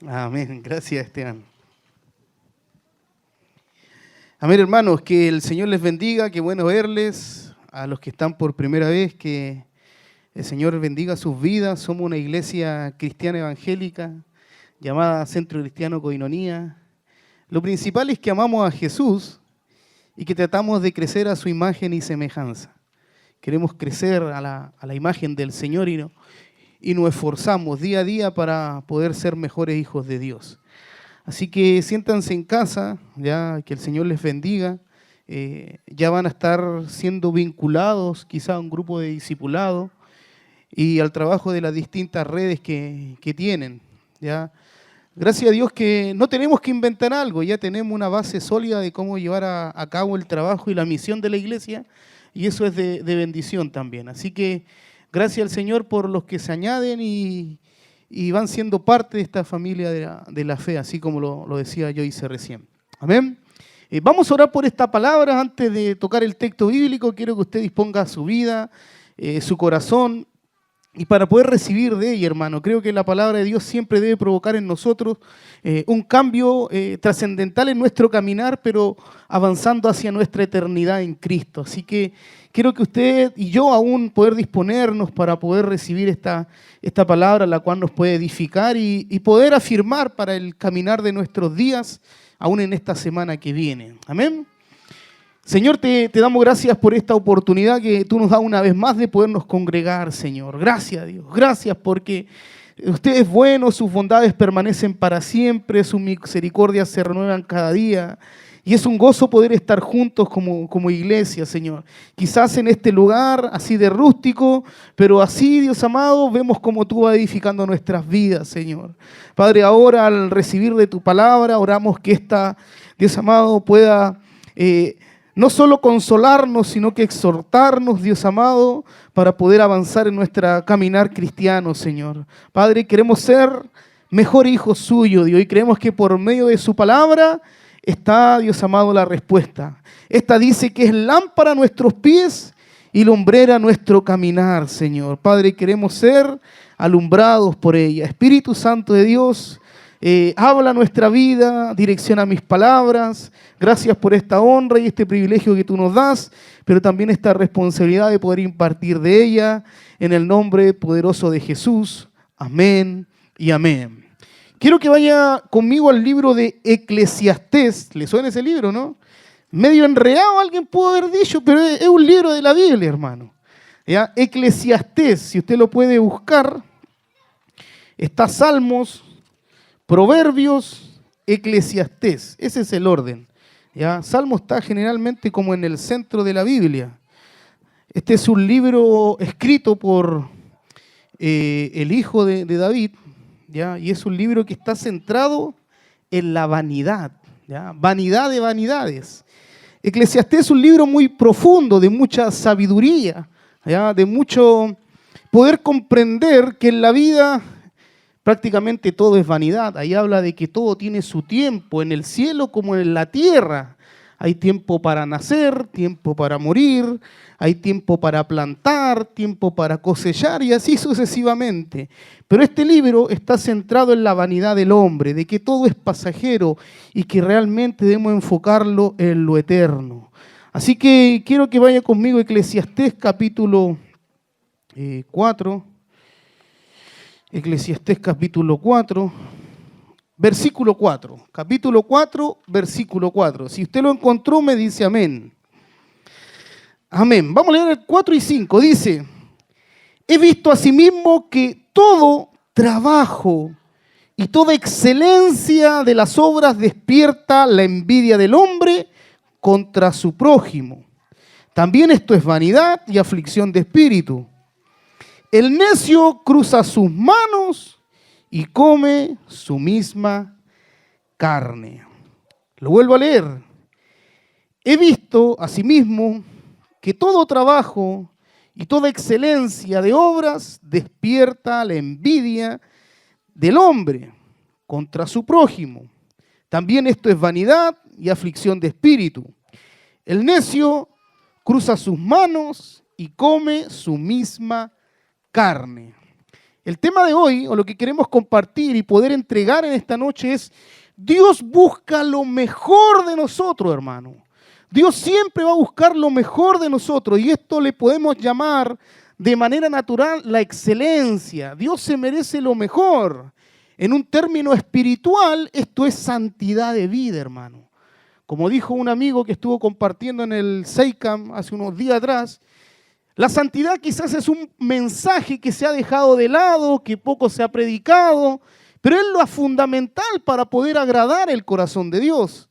Amén. Gracias, Esteban. Amén, hermanos. Que el Señor les bendiga. Qué bueno verles. A los que están por primera vez, que el Señor bendiga sus vidas. Somos una iglesia cristiana evangélica llamada Centro Cristiano Coinonía. Lo principal es que amamos a Jesús y que tratamos de crecer a su imagen y semejanza. Queremos crecer a la imagen del Señor y nos esforzamos día a día para poder ser mejores hijos de Dios. Así que siéntanse en casa, ya que el Señor les bendiga. Ya van a estar siendo vinculados quizá a un grupo de discipulado y al trabajo de las distintas redes que tienen. ¿Ya? Gracias a Dios que no tenemos que inventar algo, ya tenemos una base sólida de cómo llevar a cabo el trabajo y la misión de la iglesia, y eso es de bendición también. Así que gracias al Señor por los que se añaden y van siendo parte de esta familia de la fe, así como lo decía yo hice recién. Amén. Vamos a orar por esta palabra. Antes de tocar el texto bíblico, quiero que usted disponga su vida, su corazón, y para poder recibir de ella, hermano. Creo que la palabra de Dios siempre debe provocar en nosotros un cambio trascendental en nuestro caminar, pero avanzando hacia nuestra eternidad en Cristo. Así que quiero que usted y yo aún poder disponernos para poder recibir esta palabra, la cual nos puede edificar y poder afirmar para el caminar de nuestros días, aún en esta semana que viene. Amén. Señor, te damos gracias por esta oportunidad que tú nos das una vez más de podernos congregar, Señor. Gracias, Dios. Gracias porque usted es bueno, sus bondades permanecen para siempre, sus misericordias se renuevan cada día. Y es un gozo poder estar juntos como iglesia, Señor. Quizás en este lugar así de rústico, pero así, Dios amado, vemos cómo tú vas edificando nuestras vidas, Señor. Padre, ahora al recibir de tu palabra, oramos que esta, Dios amado, pueda no solo consolarnos, sino que exhortarnos, Dios amado, para poder avanzar en nuestro caminar cristiano, Señor. Padre, queremos ser mejor hijos suyos, Dios, y creemos que por medio de su palabra está, Dios amado, la respuesta. Esta dice que es lámpara a nuestros pies y lumbrera a nuestro caminar, Señor. Padre, queremos ser alumbrados por ella. Espíritu Santo de Dios, habla nuestra vida, direcciona mis palabras. Gracias por esta honra y este privilegio que tú nos das, pero también esta responsabilidad de poder impartir de ella en el nombre poderoso de Jesús. Amén y amén. Quiero que vaya conmigo al libro de Eclesiastés. ¿Le suena ese libro, no? Medio enredado, alguien pudo haber dicho, pero es un libro de la Biblia, hermano. ¿Ya? Eclesiastés, si usted lo puede buscar, está Salmos, Proverbios, Eclesiastés. Ese es el orden. ¿Ya? Salmo está generalmente como en el centro de la Biblia. Este es un libro escrito por el hijo de David, ¿ya? Y es un libro que está centrado en la vanidad, ¿ya? Vanidad de vanidades. Eclesiastés es un libro muy profundo, de mucha sabiduría, ¿ya? De mucho poder comprender que en la vida prácticamente todo es vanidad. Ahí habla de que todo tiene su tiempo, en el cielo como en la tierra. Hay tiempo para nacer, tiempo para morir, hay tiempo para plantar, tiempo para cosechar y así sucesivamente. Pero este libro está centrado en la vanidad del hombre, de que todo es pasajero y que realmente debemos enfocarlo en lo eterno. Así que quiero que vaya conmigo a Eclesiastés capítulo 4. Eclesiastés capítulo 4, versículo 4. Capítulo 4, versículo 4. Si usted lo encontró, me dice amén. Amén. Vamos a leer el 4 y 5. Dice, he visto asimismo que todo trabajo y toda excelencia de las obras despierta la envidia del hombre contra su prójimo. También esto es vanidad y aflicción de espíritu. El necio cruza sus manos y come su misma carne. Lo vuelvo a leer. He visto asimismo que todo trabajo y toda excelencia de obras despierta la envidia del hombre contra su prójimo. También esto es vanidad y aflicción de espíritu. El necio cruza sus manos y come su misma carne. El tema de hoy, o lo que queremos compartir y poder entregar en esta noche es, Dios busca lo mejor de nosotros, hermano. Dios siempre va a buscar lo mejor de nosotros y esto le podemos llamar de manera natural la excelencia. Dios se merece lo mejor. En un término espiritual, esto es santidad de vida, hermano. Como dijo un amigo que estuvo compartiendo en el Seicam hace unos días atrás, la santidad quizás es un mensaje que se ha dejado de lado, que poco se ha predicado, pero es lo fundamental para poder agradar el corazón de Dios.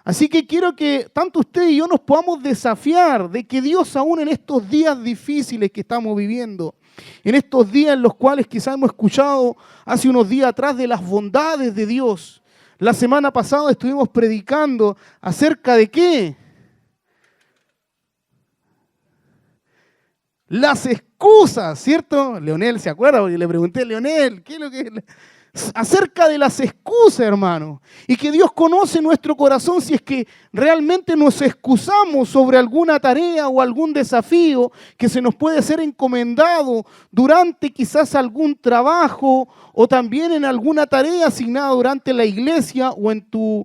Así que quiero que tanto usted y yo nos podamos desafiar de que Dios aún en estos días difíciles que estamos viviendo, en estos días en los cuales quizás hemos escuchado hace unos días atrás de las bondades de Dios. La semana pasada estuvimos predicando acerca de ¿qué? Las excusas, ¿cierto? Leonel, ¿se acuerda? Porque le pregunté, Leonel, ¿qué es lo que...? Acerca de las excusas, hermano. Y que Dios conoce nuestro corazón si es que realmente nos excusamos sobre alguna tarea o algún desafío que se nos puede ser encomendado durante quizás algún trabajo o también en alguna tarea asignada durante la iglesia o en tu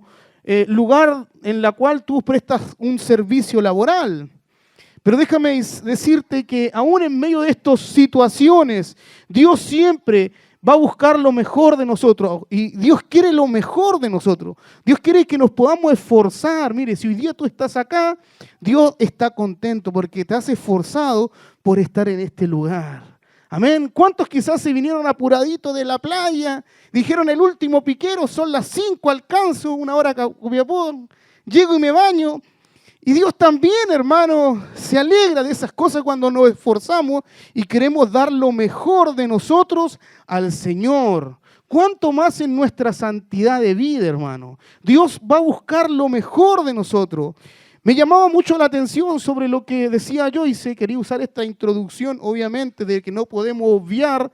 lugar en la cual tú prestas un servicio laboral. Pero déjame decirte que aún en medio de estas situaciones, Dios siempre va a buscar lo mejor de nosotros. Y Dios quiere lo mejor de nosotros. Dios quiere que nos podamos esforzar. Mire, si hoy día tú estás acá, Dios está contento porque te has esforzado por estar en este lugar. Amén. ¿Cuántos quizás se vinieron apuraditos de la playa? Dijeron, el último piquero, son las 5, alcanzo, 1 hora a Copiapó, llego y me baño. Y Dios también, hermano, se alegra de esas cosas cuando nos esforzamos y queremos dar lo mejor de nosotros al Señor. ¿Cuánto más en nuestra santidad de vida, hermano? Dios va a buscar lo mejor de nosotros. Me llamaba mucho la atención sobre lo que decía Joyce. Quería usar esta introducción, obviamente, de que no podemos obviar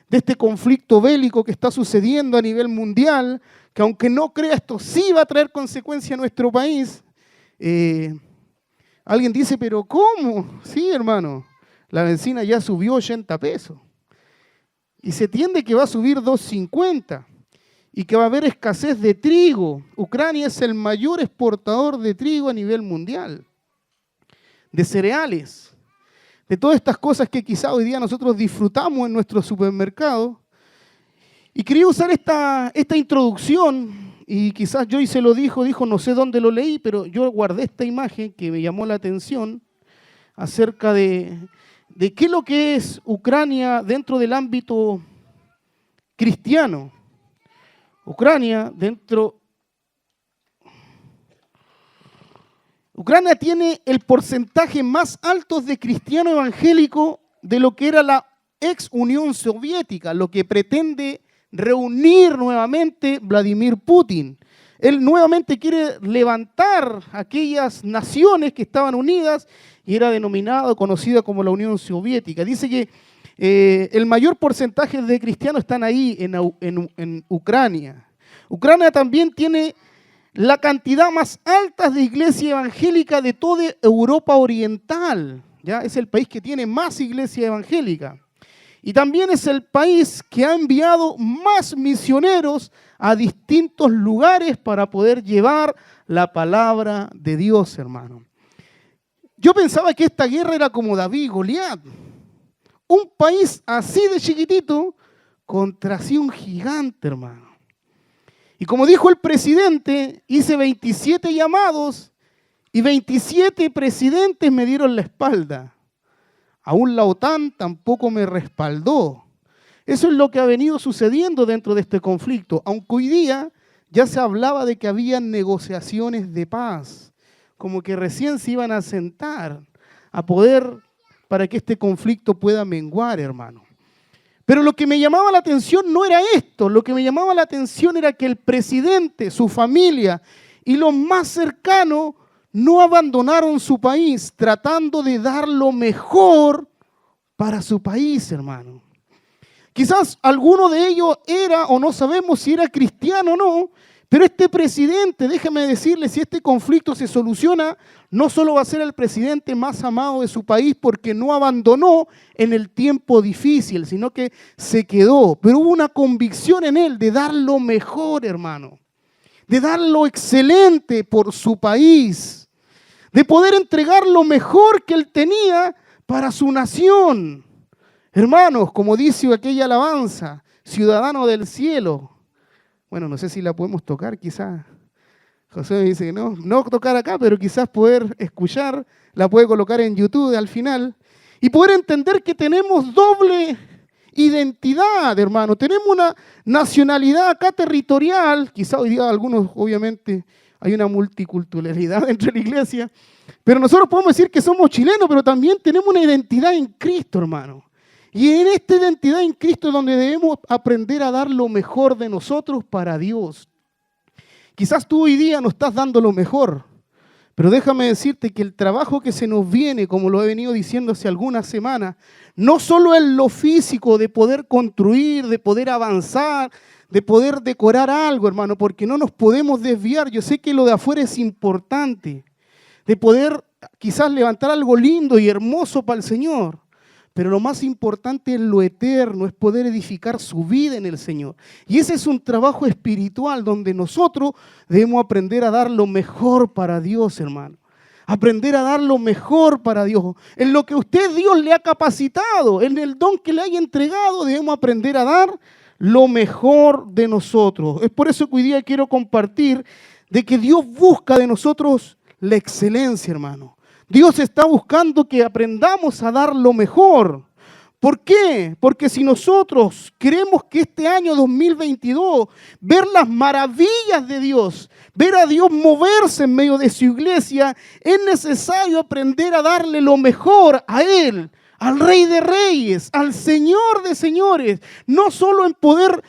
de este conflicto bélico que está sucediendo a nivel mundial, que aunque no crea esto, sí va a traer consecuencias a nuestro país. Alguien dice, pero ¿cómo? Sí, hermano, la benzina ya subió 80 pesos y se tiende que va a subir 2.50 y que va a haber escasez de trigo. Ucrania es el mayor exportador de trigo a nivel mundial, de cereales, de todas estas cosas que quizá hoy día nosotros disfrutamos en nuestro supermercado. Y quería usar esta introducción. Y quizás Joyce lo dijo, no sé dónde lo leí, pero yo guardé esta imagen que me llamó la atención acerca de qué es lo que es Ucrania dentro del ámbito cristiano. Ucrania tiene el porcentaje más alto de cristiano evangélico de lo que era la ex Unión Soviética, lo que pretende reunir nuevamente Vladimir Putin. Él nuevamente quiere levantar aquellas naciones que estaban unidas y era conocida como la Unión Soviética. Dice que el mayor porcentaje de cristianos están ahí en Ucrania. Ucrania también tiene la cantidad más alta de iglesia evangélica de toda Europa Oriental. ¿Ya? Es el país que tiene más iglesia evangélica. Y también es el país que ha enviado más misioneros a distintos lugares para poder llevar la palabra de Dios, hermano. Yo pensaba que esta guerra era como David y Goliat. Un país así de chiquitito contra así un gigante, hermano. Y como dijo el presidente, hice 27 llamados y 27 presidentes me dieron la espalda. Aún la OTAN tampoco me respaldó. Eso es lo que ha venido sucediendo dentro de este conflicto, aunque hoy día ya se hablaba de que había negociaciones de paz, como que recién se iban a sentar a poder para que este conflicto pueda menguar, hermano. Pero lo que me llamaba la atención no era esto, lo que me llamaba la atención era que el presidente, su familia y los más cercanos no abandonaron su país tratando de dar lo mejor para su país, hermano. Quizás alguno de ellos era, o no sabemos si era cristiano o no, Pero este presidente, déjame decirle, si este conflicto se soluciona, no solo va a ser el presidente más amado de su país porque no abandonó en el tiempo difícil, sino que se quedó. Pero hubo una convicción en él de dar lo mejor, hermano, de dar lo excelente por su país, de poder entregar lo mejor que él tenía para su nación. Hermanos, como dice aquella alabanza, ciudadano del cielo. Bueno, no sé si la podemos tocar, quizás. José me dice que no tocar acá, pero quizás poder escuchar, la puede colocar en YouTube al final, y poder entender que tenemos doble identidad, hermano. Tenemos una nacionalidad acá territorial, quizás hoy día algunos, obviamente, hay una multiculturalidad dentro de la iglesia, pero nosotros podemos decir que somos chilenos, pero también tenemos una identidad en Cristo, hermano. Y en esta identidad en Cristo es donde debemos aprender a dar lo mejor de nosotros para Dios. Quizás tú hoy día no estás dando lo mejor, pero déjame decirte que el trabajo que se nos viene, como lo he venido diciendo hace algunas semanas, no solo es lo físico de poder construir, de poder avanzar, de poder decorar algo, hermano, porque no nos podemos desviar. Yo sé que lo de afuera es importante, de poder quizás levantar algo lindo y hermoso para el Señor. Pero lo más importante es lo eterno, es poder edificar su vida en el Señor. Y ese es un trabajo espiritual donde nosotros debemos aprender a dar lo mejor para Dios, hermano. Aprender a dar lo mejor para Dios. En lo que Dios le ha capacitado, en el don que le haya entregado, debemos aprender a dar lo mejor de nosotros. Es por eso que hoy día quiero compartir de que Dios busca de nosotros la excelencia, hermano. Dios está buscando que aprendamos a dar lo mejor. ¿Por qué? Porque si nosotros queremos que este año 2022, ver las maravillas de Dios, ver a Dios moverse en medio de su iglesia, es necesario aprender a darle lo mejor a Él, al Rey de Reyes, al Señor de Señores. No solo en poder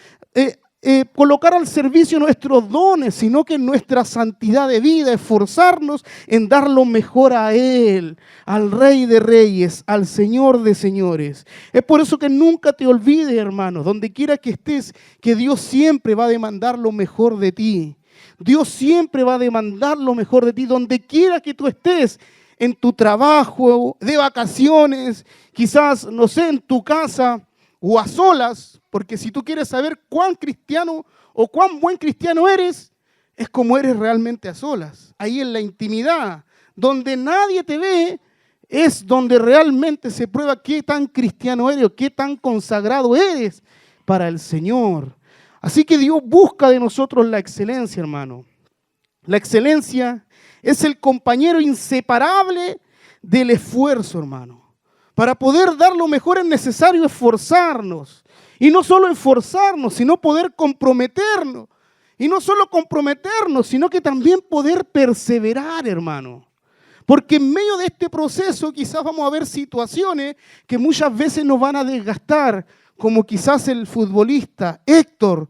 colocar al servicio nuestros dones, sino que en nuestra santidad de vida, esforzarnos en dar lo mejor a Él, al Rey de Reyes, al Señor de Señores. Es por eso que nunca te olvides, hermano, donde quiera que estés, que Dios siempre va a demandar lo mejor de ti. Dios siempre va a demandar lo mejor de ti, donde quiera que tú estés, en tu trabajo, de vacaciones, quizás, no sé, en tu casa o a solas, porque si tú quieres saber cuán cristiano o cuán buen cristiano eres, es como eres realmente a solas. Ahí en la intimidad, donde nadie te ve, es donde realmente se prueba qué tan cristiano eres o qué tan consagrado eres para el Señor. Así que Dios busca de nosotros la excelencia, hermano. La excelencia es el compañero inseparable del esfuerzo, hermano. Para poder dar lo mejor es necesario esforzarnos. Y no solo esforzarnos, sino poder comprometernos. Y no solo comprometernos, sino que también poder perseverar, hermano. Porque en medio de este proceso quizás vamos a ver situaciones que muchas veces nos van a desgastar, como quizás el futbolista Héctor.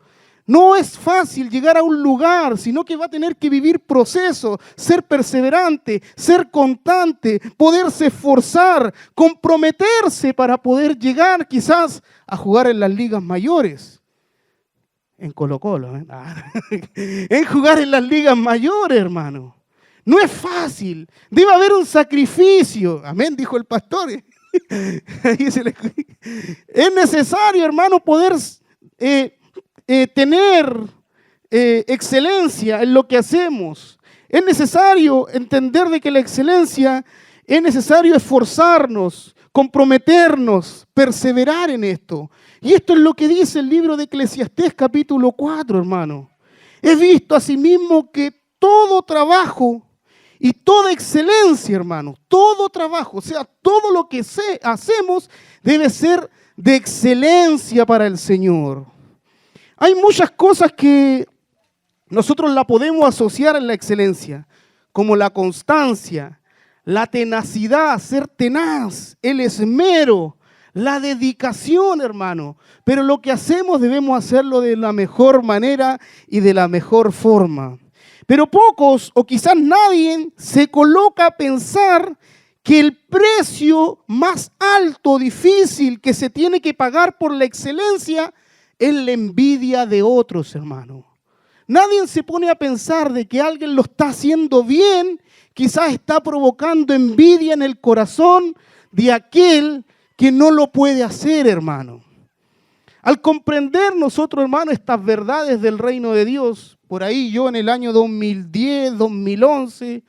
No es fácil llegar a un lugar, sino que va a tener que vivir procesos, ser perseverante, ser constante, poderse esforzar, comprometerse para poder llegar quizás a jugar en las ligas mayores. En Colo-Colo, en jugar en las ligas mayores, hermano. No es fácil, debe haber un sacrificio. Amén, dijo el pastor. Es necesario, hermano, poder tener excelencia en lo que hacemos. Es necesario entender de que la excelencia es necesario esforzarnos, comprometernos, perseverar en esto. Y esto es lo que dice el libro de Eclesiastés capítulo 4, hermano. He visto asimismo que todo trabajo y toda excelencia, hermano, todo trabajo, o sea, todo lo que hacemos debe ser de excelencia para el Señor. Hay muchas cosas que nosotros la podemos asociar en la excelencia, como la constancia, la tenacidad, ser tenaz, el esmero, la dedicación, hermano. Pero lo que hacemos debemos hacerlo de la mejor manera y de la mejor forma. Pero pocos, o quizás nadie, se coloca a pensar que el precio más alto, difícil, que se tiene que pagar por la excelencia es la envidia de otros, hermano. Nadie se pone a pensar de que alguien lo está haciendo bien, quizás está provocando envidia en el corazón de aquel que no lo puede hacer, hermano. Al comprender nosotros, hermano, estas verdades del reino de Dios, por ahí yo en el año 2010, 2011,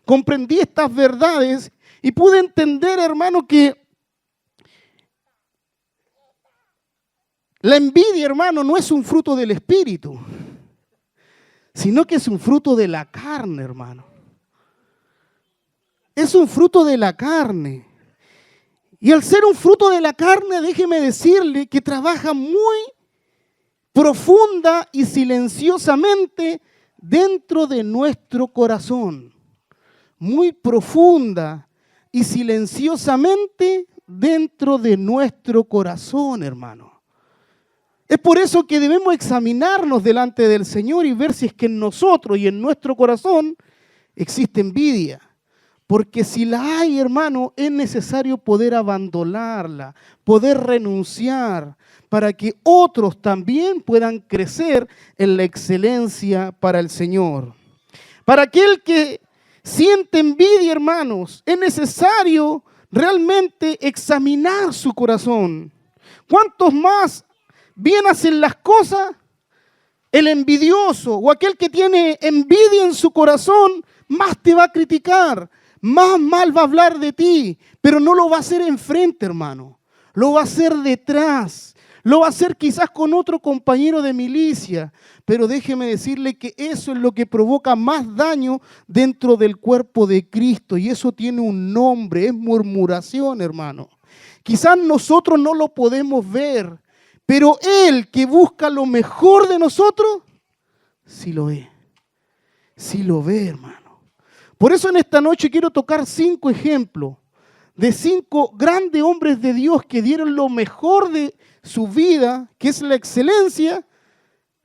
comprendí estas verdades y pude entender, hermano, que la envidia, hermano, no es un fruto del espíritu, sino que es un fruto de la carne, hermano. Es un fruto de la carne. Y al ser un fruto de la carne, déjeme decirle que trabaja muy profunda y silenciosamente dentro de nuestro corazón. Muy profunda y silenciosamente dentro de nuestro corazón, hermano. Es por eso que debemos examinarnos delante del Señor y ver si es que en nosotros y en nuestro corazón existe envidia. Porque si la hay, hermano, es necesario poder abandonarla, poder renunciar, para que otros también puedan crecer en la excelencia para el Señor. Para aquel que siente envidia, hermanos, es necesario realmente examinar su corazón. ¿Cuántos más bien hacen las cosas? El envidioso o aquel que tiene envidia en su corazón, más te va a criticar, más mal va a hablar de ti, pero no lo va a hacer enfrente, hermano. Lo va a hacer detrás. Lo va a hacer quizás con otro compañero de milicia. Pero déjeme decirle que eso es lo que provoca más daño dentro del cuerpo de Cristo. Y eso tiene un nombre, es murmuración, hermano. Quizás nosotros no lo podemos ver, pero Él que busca lo mejor de nosotros, sí lo ve. Sí lo ve, hermano. Por eso en esta noche quiero tocar 5 ejemplos de 5 grandes hombres de Dios que dieron lo mejor de su vida, que es la excelencia,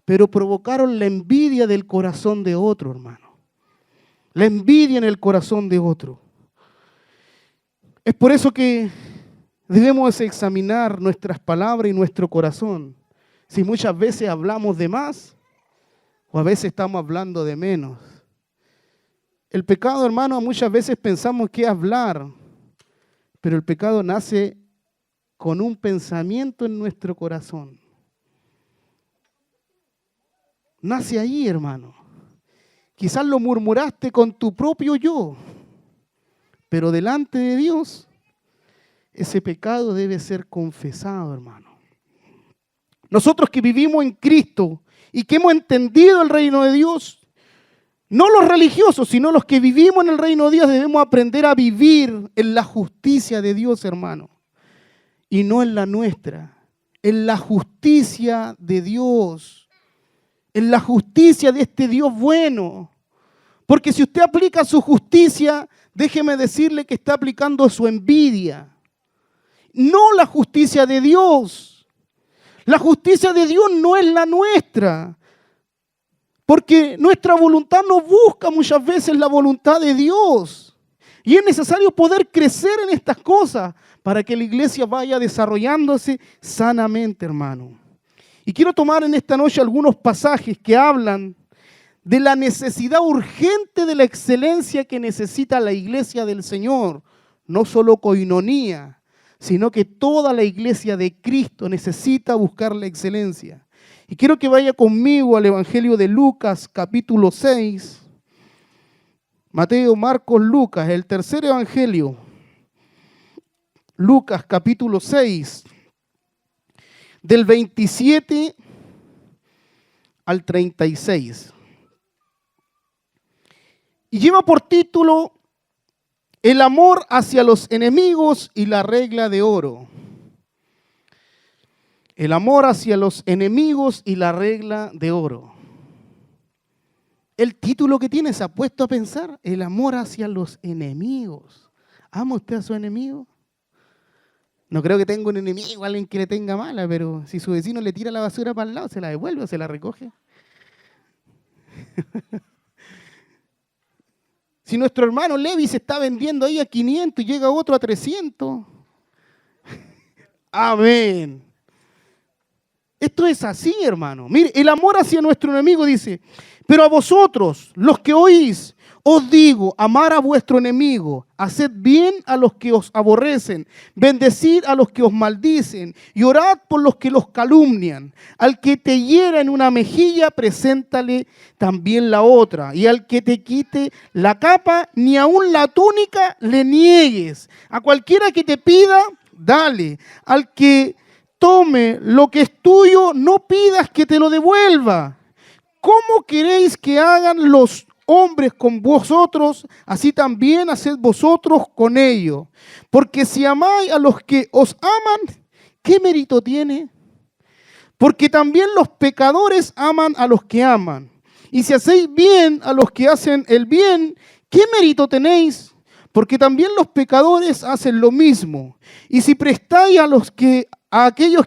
pero provocaron la envidia del corazón de otro, hermano. La envidia en el corazón de otro. Es por eso que debemos examinar nuestras palabras y nuestro corazón. Si muchas veces hablamos de más o a veces estamos hablando de menos. El pecado, hermano, muchas veces pensamos que es hablar, pero el pecado nace con un pensamiento en nuestro corazón. Nace ahí, hermano. Quizás lo murmuraste con tu propio yo, pero delante de Dios, ese pecado debe ser confesado, hermano. Nosotros que vivimos en Cristo y que hemos entendido el reino de Dios, no los religiosos, sino los que vivimos en el reino de Dios, debemos aprender a vivir en la justicia de Dios, hermano. Y no en la nuestra, en la justicia de Dios, en la justicia de este Dios bueno. Porque si usted aplica su justicia, déjeme decirle que está aplicando su envidia. No la justicia de Dios. La justicia de Dios no es la nuestra. Porque nuestra voluntad no busca muchas veces la voluntad de Dios. Y es necesario poder crecer en estas cosas para que la iglesia vaya desarrollándose sanamente, hermano. Y quiero tomar en esta noche algunos pasajes que hablan de la necesidad urgente de la excelencia que necesita la iglesia del Señor. No solo Coinonía, sino que toda la iglesia de Cristo necesita buscar la excelencia. Y quiero que vaya conmigo al Evangelio de Lucas, capítulo 6. Mateo, Marcos, Lucas, el tercer evangelio. Lucas, capítulo 6, del 27 al 36. Y lleva por título El amor hacia los enemigos y la regla de oro. El amor hacia los enemigos y la regla de oro. El título que tiene, ¿se ha puesto a pensar? El amor hacia los enemigos. ¿Ama usted a su enemigo? No creo que tenga un enemigo, alguien que le tenga mala, pero si su vecino le tira la basura para el lado, ¿se la devuelve o se la recoge? Si nuestro hermano Levi se está vendiendo ahí a 500 y llega otro a 300. Amén. Esto es así, hermano. Mire, el amor hacia nuestro enemigo dice, pero a vosotros, los que oís, os digo, amar a vuestro enemigo, haced bien a los que os aborrecen, bendecid a los que os maldicen y orad por los que los calumnian. Al que te hiera en una mejilla, preséntale también la otra. Y al que te quite la capa, ni aun la túnica le niegues. A cualquiera que te pida, dale. Al que tome lo que es tuyo, no pidas que te lo devuelva. ¿Cómo queréis que hagan los hombres con vosotros? Así también haced vosotros con ellos. Porque si amáis a los que os aman, ¿qué mérito tiene? Porque también los pecadores aman a los que aman. Y si hacéis bien a los que hacen el bien, ¿qué mérito tenéis? Porque también los pecadores hacen lo mismo. Y si prestáis a aquellos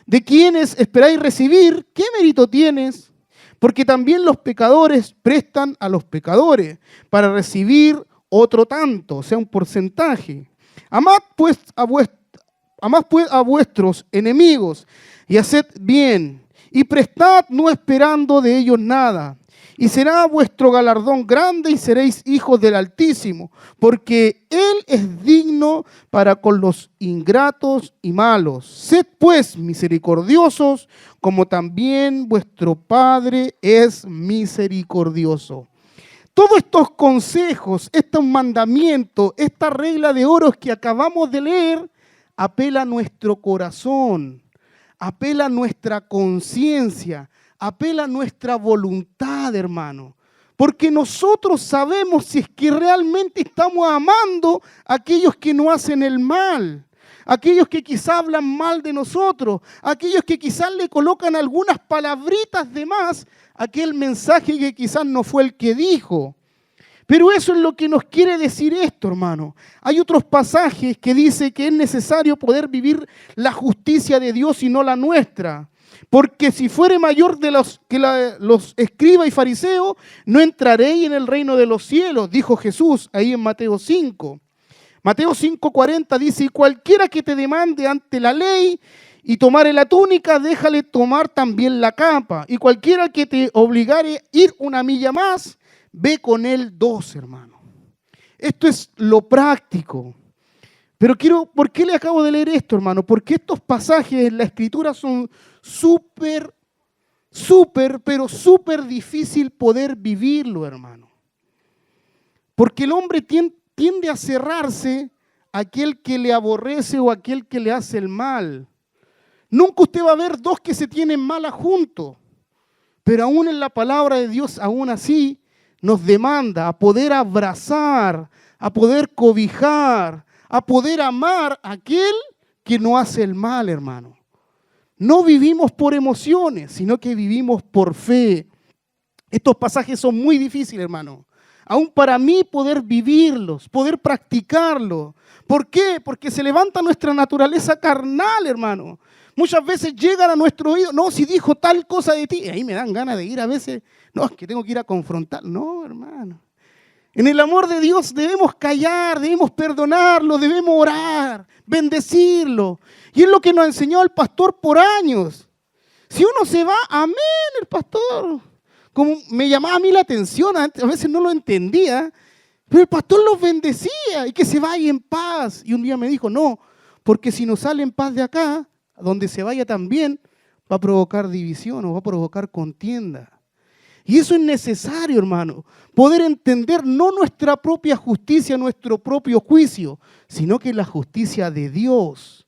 de quienes esperáis recibir, ¿qué mérito tienes? Porque también los pecadores prestan a los pecadores para recibir otro tanto, o sea, un porcentaje. Amad pues a vuestros enemigos y haced bien, y prestad no esperando de ellos nada. Y será vuestro galardón grande y seréis hijos del Altísimo, porque Él es digno para con los ingratos y malos. Sed pues misericordiosos, como también vuestro Padre es misericordioso. Todos estos consejos, estos mandamientos, esta regla de oro que acabamos de leer, apela a nuestro corazón, apela a nuestra conciencia, apela a nuestra voluntad, hermano. Porque nosotros sabemos si es que realmente estamos amando a aquellos que no hacen el mal, aquellos que quizás hablan mal de nosotros, aquellos que quizás le colocan algunas palabritas de más a aquel mensaje que quizás no fue el que dijo. Pero eso es lo que nos quiere decir esto, hermano. Hay otros pasajes que dice que es necesario poder vivir la justicia de Dios y no la nuestra. Porque si fuere mayor de los escribas y fariseos, no entraréis en el reino de los cielos, dijo Jesús ahí en Mateo 5. Mateo 5:40 dice, y cualquiera que te demande ante la ley y tomare la túnica, déjale tomar también la capa. Y cualquiera que te obligare a ir una milla más, ve con él 2, hermano. Esto es lo práctico. Pero ¿por qué le acabo de leer esto, hermano? Porque estos pasajes en la Escritura son súper difícil poder vivirlo, hermano. Porque el hombre tiende a cerrarse a aquel que le aborrece o a aquel que le hace el mal. Nunca usted va a ver dos que se tienen mala juntos. Pero aún en la palabra de Dios, aún así, nos demanda a poder abrazar, a poder cobijar, a poder amar a aquel que no hace el mal, hermano. No vivimos por emociones, sino que vivimos por fe. Estos pasajes son muy difíciles, hermano. Aún para mí poder vivirlos, poder practicarlos. ¿Por qué? Porque se levanta nuestra naturaleza carnal, hermano. Muchas veces llegan a nuestro oído, no, si dijo tal cosa de ti, y ahí me dan ganas de ir a veces, no, es que tengo que ir a confrontar. No, hermano. En el amor de Dios debemos callar, debemos perdonarlo, debemos orar, bendecirlo. Y es lo que nos enseñó el pastor por años. Si uno se va, amén, el pastor. Como me llamaba a mí la atención, a veces no lo entendía, pero el pastor los bendecía y que se vaya en paz. Y un día me dijo, no, porque si no sale en paz de acá, a donde se vaya también, va a provocar división o va a provocar contienda. Y eso es necesario, hermano, poder entender no nuestra propia justicia, nuestro propio juicio, sino que la justicia de Dios.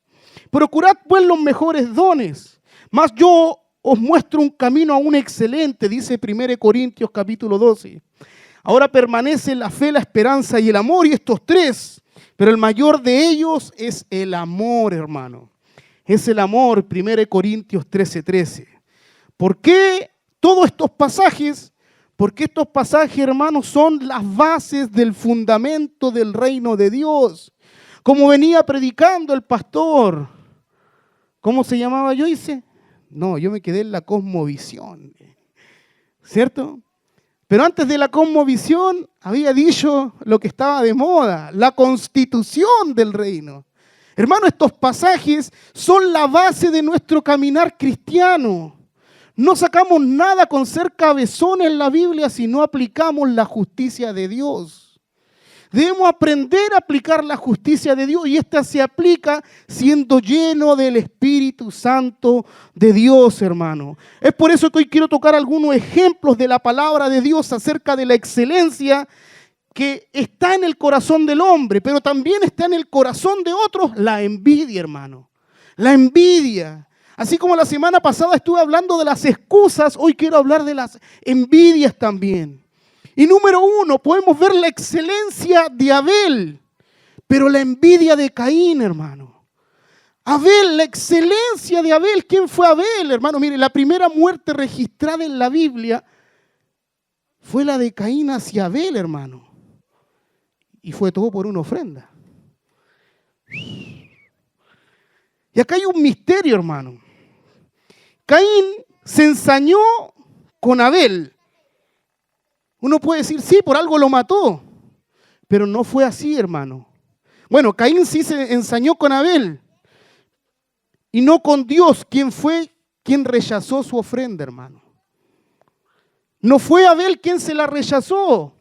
Procurad pues los mejores dones, mas yo os muestro un camino aún excelente, dice 1 Corintios capítulo 12. Ahora permanece la fe, la esperanza y el amor, y estos tres, pero el mayor de ellos es el amor, hermano. Es el amor, 1 Corintios 13:13. ¿Por qué todos estos pasajes? Porque estos pasajes, hermanos, son las bases del fundamento del reino de Dios. Como venía predicando el pastor. ¿Cómo se llamaba Joyce? No, yo me quedé en la cosmovisión. ¿Cierto? Pero antes de la cosmovisión había dicho lo que estaba de moda, la constitución del reino. Hermano, estos pasajes son la base de nuestro caminar cristiano. No sacamos nada con ser cabezones en la Biblia si no aplicamos la justicia de Dios. Debemos aprender a aplicar la justicia de Dios y esta se aplica siendo lleno del Espíritu Santo de Dios, hermano. Es por eso que hoy quiero tocar algunos ejemplos de la palabra de Dios acerca de la excelencia que está en el corazón del hombre, pero también está en el corazón de otros la envidia, hermano. La envidia. Así como la semana pasada estuve hablando de las excusas, hoy quiero hablar de las envidias también. Y número 1, podemos ver la excelencia de Abel, pero la envidia de Caín, hermano. Abel, la excelencia de Abel. ¿Quién fue Abel, hermano? Mire, la primera muerte registrada en la Biblia fue la de Caín hacia Abel, hermano. Y fue todo por una ofrenda. Y acá hay un misterio, hermano. Caín se ensañó con Abel. Uno puede decir, sí, por algo lo mató. Pero no fue así, hermano. Bueno, Caín sí se ensañó con Abel. Y no con Dios, quien fue quien rechazó su ofrenda, hermano. No fue Abel quien se la rechazó,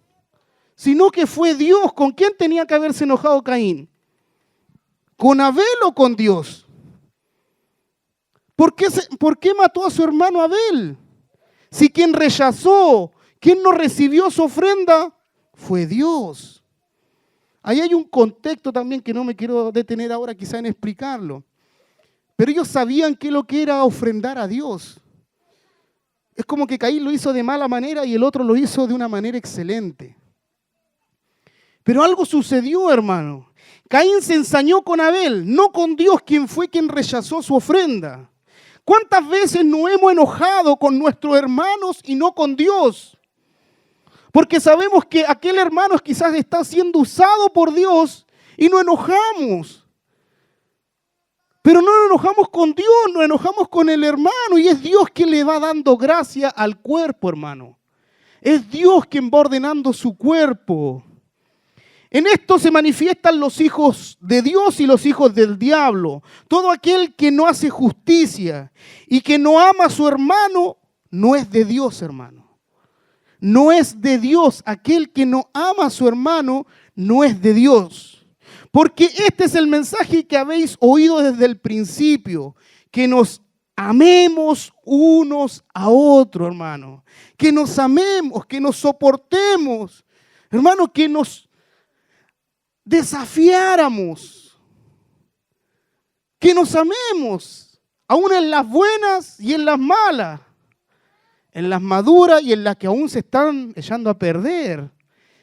sino que fue Dios. ¿Con quién tenía que haberse enojado Caín? ¿Con Abel o con Dios? ¿Por qué mató a su hermano Abel? Si quien rechazó, quien no recibió su ofrenda, fue Dios. Ahí hay un contexto también que no me quiero detener ahora quizá en explicarlo. Pero ellos sabían qué es lo que era ofrendar a Dios. Es como que Caín lo hizo de mala manera y el otro lo hizo de una manera excelente. Pero algo sucedió, hermano. Caín se ensañó con Abel, no con Dios, quien fue quien rechazó su ofrenda. ¿Cuántas veces nos hemos enojado con nuestros hermanos y no con Dios? Porque sabemos que aquel hermano quizás está siendo usado por Dios y nos enojamos. Pero no nos enojamos con Dios, nos enojamos con el hermano y es Dios quien le va dando gracia al cuerpo, hermano. Es Dios quien va ordenando su cuerpo. En esto se manifiestan los hijos de Dios y los hijos del diablo. Todo aquel que no hace justicia y que no ama a su hermano, no es de Dios, hermano. No es de Dios. Aquel que no ama a su hermano, no es de Dios. Porque este es el mensaje que habéis oído desde el principio, que nos amemos unos a otros, hermano. Que nos amemos, que nos soportemos, hermano, que nos desafiáramos, que nos amemos, aún en las buenas y en las malas, en las maduras y en las que aún se están echando a perder.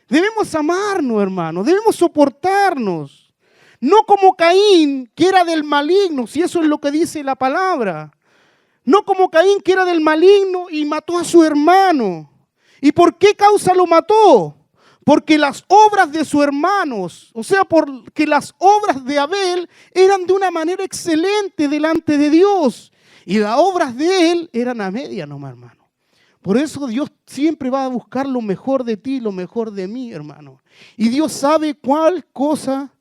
Debemos amarnos, hermano, debemos soportarnos, no como Caín, que era del maligno, si eso es lo que dice la palabra, no como Caín, que era del maligno y mató a su hermano. ¿Y por qué causa lo mató? Porque las obras de sus hermanos, o sea, porque las obras de Abel eran de una manera excelente delante de Dios. Y las obras de él eran a media nomás, hermano. Por eso Dios siempre va a buscar lo mejor de ti, lo mejor de mí, hermano. Y Dios sabe cuál cosa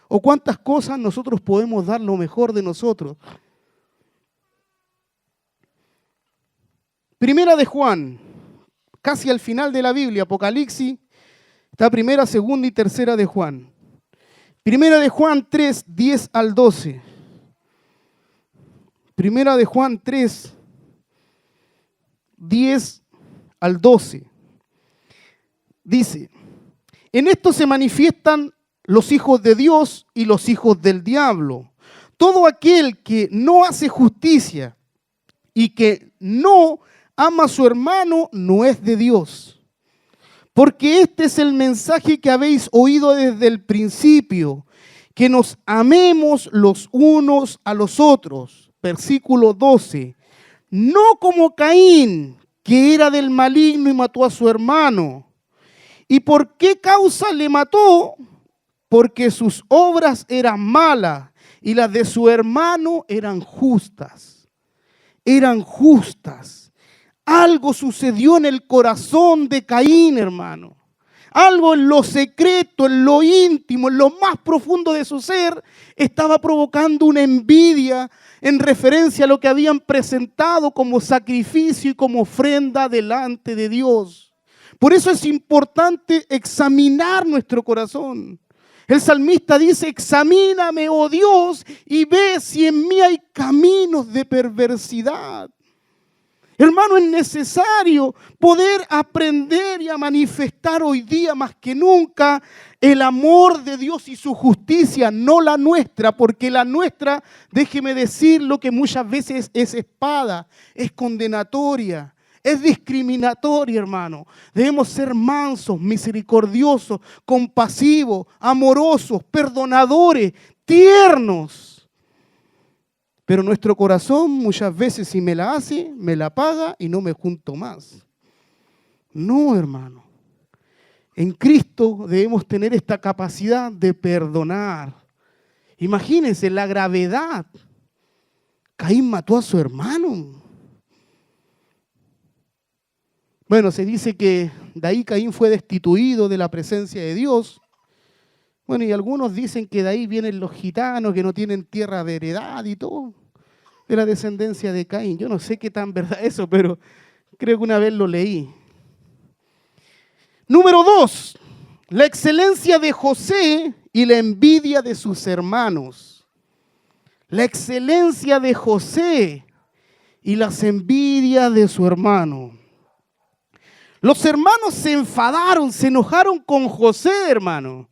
o cuántas cosas nosotros podemos dar lo mejor de nosotros. Primera de Juan, casi al final de la Biblia, Apocalipsis. Está primera, segunda y tercera de Juan. Primera de Juan 3, 10 al 12. Primera de Juan 3, 10 al 12. Dice, en esto se manifiestan los hijos de Dios y los hijos del diablo. Todo aquel que no hace justicia y que no ama a su hermano no es de Dios. Porque este es el mensaje que habéis oído desde el principio, que nos amemos los unos a los otros. Versículo 12. No como Caín, que era del maligno y mató a su hermano. ¿Y por qué causa le mató? Porque sus obras eran malas y las de su hermano eran justas. Eran justas. Algo sucedió en el corazón de Caín, hermano. Algo en lo secreto, en lo íntimo, en lo más profundo de su ser, estaba provocando una envidia en referencia a lo que habían presentado como sacrificio y como ofrenda delante de Dios. Por eso es importante examinar nuestro corazón. El salmista dice: examíname, oh Dios, y ve si en mí hay caminos de perversidad. Hermano, es necesario poder aprender y a manifestar hoy día más que nunca el amor de Dios y su justicia, no la nuestra, porque la nuestra, déjeme decirlo, que muchas veces es espada, es condenatoria, es discriminatoria, hermano. Debemos ser mansos, misericordiosos, compasivos, amorosos, perdonadores, tiernos. Pero nuestro corazón muchas veces, si me la hace, me la paga y no me junto más. No, hermano. En Cristo debemos tener esta capacidad de perdonar. Imagínense la gravedad. Caín mató a su hermano. Bueno, se dice que de ahí Caín fue destituido de la presencia de Dios. Bueno, y algunos dicen que de ahí vienen los gitanos que no tienen tierra de heredad y todo, de la descendencia de Caín. Yo no sé qué tan verdad eso, pero creo que una vez lo leí. Número 2, la excelencia de José y la envidia de sus hermanos. La excelencia de José y las envidias de su hermano. Los hermanos se enfadaron, se enojaron con José, hermano.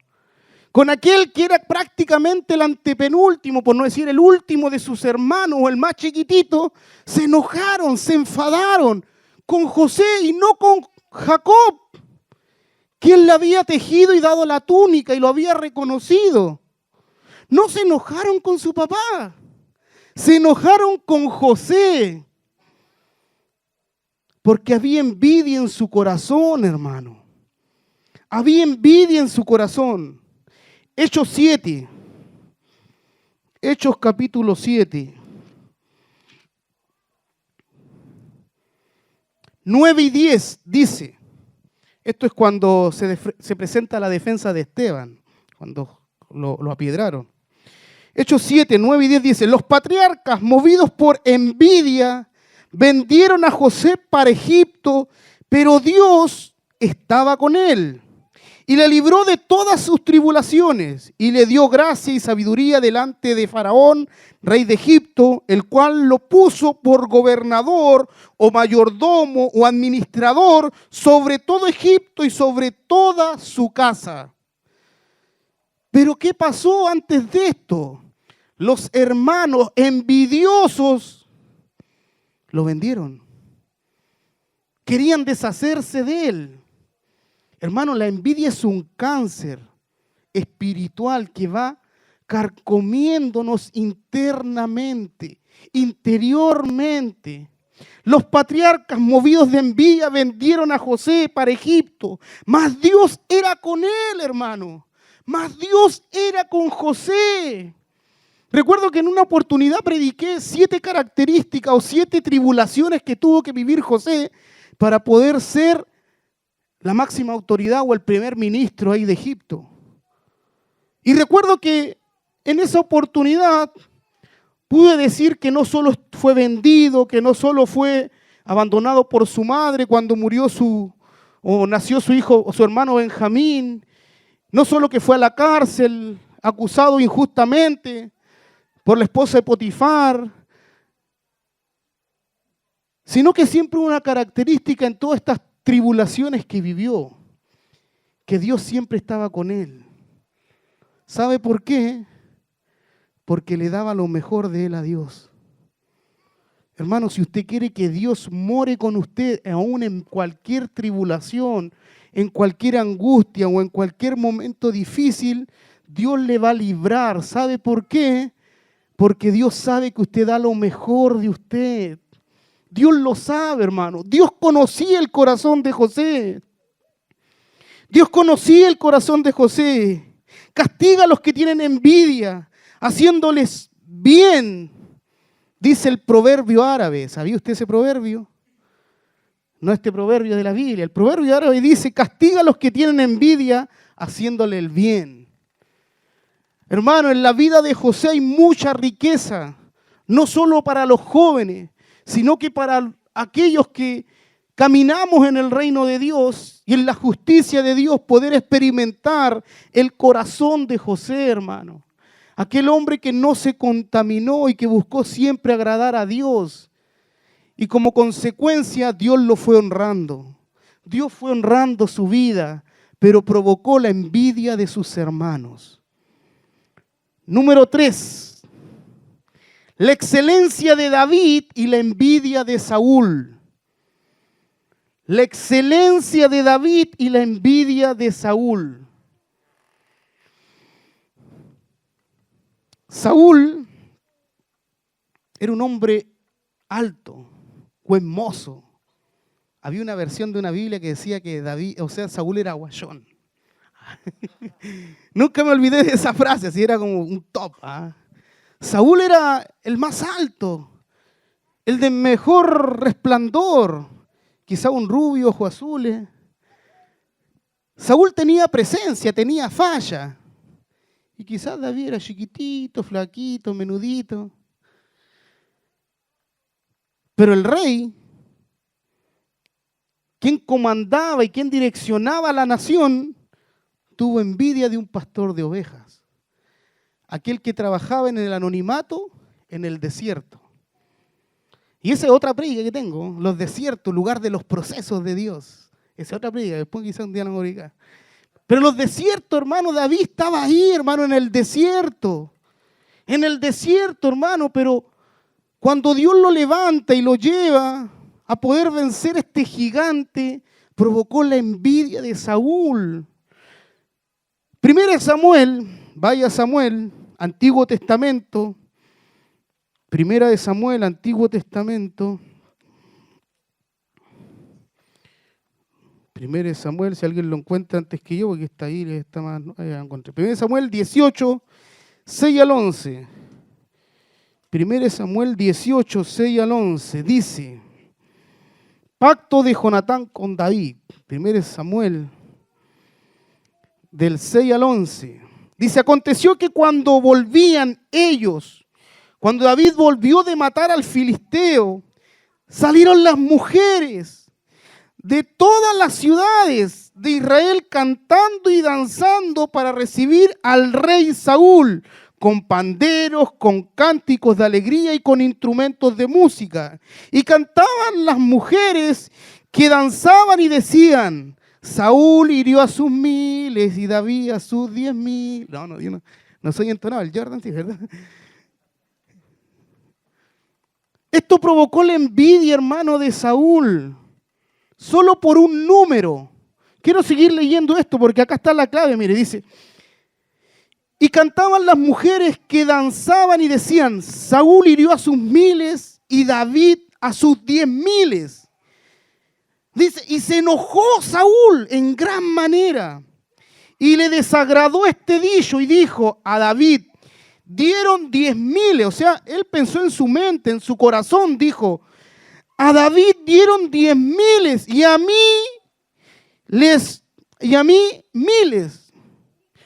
Con aquel que era prácticamente el antepenúltimo, por no decir el último de sus hermanos, o el más chiquitito, se enojaron, se enfadaron con José y no con Jacob, quien le había tejido y dado la túnica y lo había reconocido. No se enojaron con su papá, se enojaron con José, porque había envidia en su corazón, hermano. Había envidia en su corazón. Hechos 7, Hechos capítulo 7, 9 y 10 dice, esto es cuando se presenta la defensa de Esteban, cuando lo apiedraron. Hechos 7, 9 y 10 dice, los patriarcas, movidos por envidia, vendieron a José para Egipto, pero Dios estaba con él. Y le libró de todas sus tribulaciones y le dio gracia y sabiduría delante de Faraón, rey de Egipto, el cual lo puso por gobernador o mayordomo o administrador sobre todo Egipto y sobre toda su casa. Pero ¿qué pasó antes de esto? Los hermanos envidiosos lo vendieron. Querían deshacerse de él. Hermano, la envidia es un cáncer espiritual que va carcomiéndonos internamente, interiormente. Los patriarcas, movidos de envidia, vendieron a José para Egipto. Mas Dios era con él, hermano. Mas Dios era con José. Recuerdo que en una oportunidad prediqué 7 características o 7 tribulaciones que tuvo que vivir José para poder ser la máxima autoridad o el primer ministro ahí de Egipto. Y recuerdo que en esa oportunidad pude decir que no solo fue vendido, que no solo fue abandonado por su madre cuando murió o nació su hijo o su hermano Benjamín, no solo que fue a la cárcel acusado injustamente por la esposa de Potifar, sino que siempre hubo una característica en todas estas tribulaciones que vivió, que Dios siempre estaba con él. ¿Sabe por qué? Porque le daba lo mejor de él a Dios. Hermano, si usted quiere que Dios more con usted, aún en cualquier tribulación, en cualquier angustia o en cualquier momento difícil, Dios le va a librar. ¿Sabe por qué? Porque Dios sabe que usted da lo mejor de usted. Dios lo sabe, hermano. Dios conocía el corazón de José. Dios conocía el corazón de José. Castiga a los que tienen envidia, haciéndoles bien, dice el proverbio árabe. ¿Sabía usted ese proverbio? No este proverbio de la Biblia. El proverbio árabe dice, castiga a los que tienen envidia haciéndole el bien. Hermano, en la vida de José hay mucha riqueza, no solo para los jóvenes, sino que para aquellos que caminamos en el reino de Dios y en la justicia de Dios, poder experimentar el corazón de José, hermano. Aquel hombre que no se contaminó y que buscó siempre agradar a Dios. Y como consecuencia, Dios lo fue honrando. Dios fue honrando su vida, pero provocó la envidia de sus hermanos. Número 3. La excelencia de David y la envidia de Saúl. La excelencia de David y la envidia de Saúl. Saúl era un hombre alto, hermoso. Había una versión de una Biblia que decía que Saúl era guayón. Nunca me olvidé de esa frase, así era como un top. Saúl era el más alto, el de mejor resplandor, quizá un rubio, ojos azules. Saúl tenía presencia, tenía falla. Y quizás David era chiquitito, flaquito, menudito. Pero el rey, quien comandaba y quien direccionaba a la nación, tuvo envidia de un pastor de ovejas. Aquel que trabajaba en el anonimato, en el desierto. Y esa es otra predica que tengo, los desiertos, lugar de los procesos de Dios. Esa es otra predica, después quizás un día no me voy a dedicar. Pero los desiertos, hermano, David estaba ahí, hermano, en el desierto. En el desierto, hermano, pero cuando Dios lo levanta y lo lleva a poder vencer a este gigante, provocó la envidia de Saúl. Primera Samuel, vaya Samuel, Antiguo Testamento. Primera de Samuel, Antiguo Testamento. Primera de Samuel, si alguien lo encuentra antes que yo, porque está ahí, está más. Primera de Samuel 18, 6 al 11. Primera de Samuel 18, 6 al 11. Dice, pacto de Jonatán con David. Primera de Samuel del 6 al 11. Dice, aconteció que cuando volvían ellos, cuando David volvió de matar al filisteo, salieron las mujeres de todas las ciudades de Israel cantando y danzando para recibir al rey Saúl, con panderos, con cánticos de alegría y con instrumentos de música. Y cantaban las mujeres que danzaban y decían, Saúl hirió a sus 1000 y David a sus 10,000. No, yo no soy entonado, el Jordan sí, ¿verdad? Esto provocó la envidia, hermano, de Saúl. Solo por un número. Quiero seguir leyendo esto porque acá está la clave, mire, dice. Y cantaban las mujeres que danzaban y decían, Saúl hirió a sus 1000 y David a sus 10,000. Dice, y se enojó Saúl en gran manera y le desagradó este dicho y dijo a David, dieron 10,000, o sea, él pensó en su mente, en su corazón, dijo, a David dieron 10,000 y a mí 1000.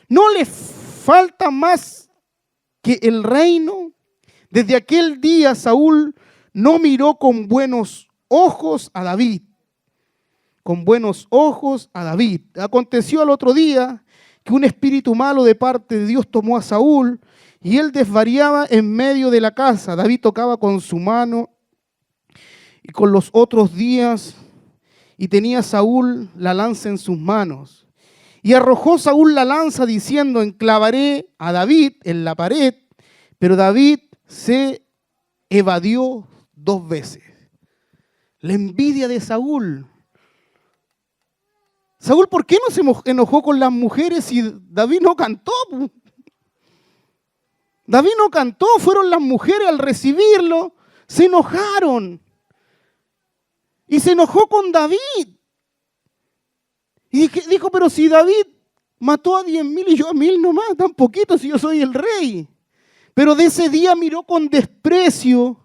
¿No les falta más que el reino? Desde aquel día Saúl no miró con buenos ojos a David. Con buenos ojos a David. Aconteció al otro día que un espíritu malo de parte de Dios tomó a Saúl y él desvariaba en medio de la casa. David tocaba con su mano y con los otros días, y tenía Saúl la lanza en sus manos. Y arrojó Saúl la lanza diciendo, enclavaré a David en la pared, pero David se evadió 2 veces. La envidia de Saúl. Saúl, ¿por qué no se enojó con las mujeres si David no cantó? David no cantó, fueron las mujeres al recibirlo, se enojaron. Y se enojó con David. Y dijo, pero si David mató a 10,000 y yo a 1000 nomás, tan poquito si yo soy el rey. Pero de ese día miró con desprecio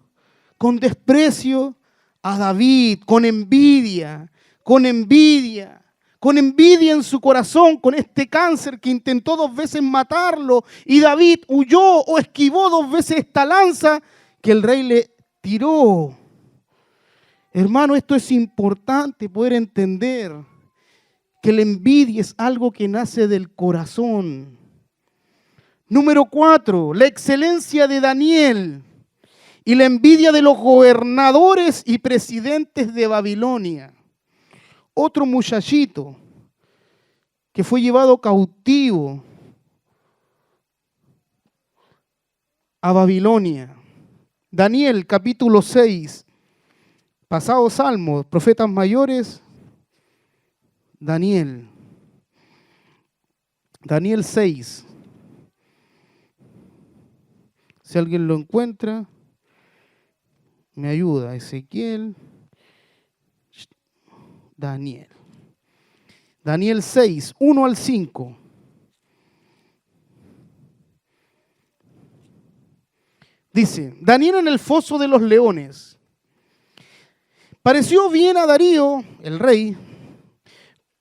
a David con envidia, con envidia, con envidia en su corazón, con este cáncer que intentó 2 veces matarlo, y David huyó o esquivó 2 veces esta lanza que el rey le tiró. Hermano, esto es importante poder entender, que la envidia es algo que nace del corazón. Número 4, la excelencia de Daniel y la envidia de los gobernadores y presidentes de Babilonia. Otro muchachito que fue llevado cautivo a Babilonia. Daniel capítulo 6, pasado Salmos, profetas mayores, Daniel 6. Si alguien lo encuentra, me ayuda. Ezequiel, Daniel 6, 1 al 5. Dice, Daniel en el foso de los leones. Pareció bien a Darío, el rey,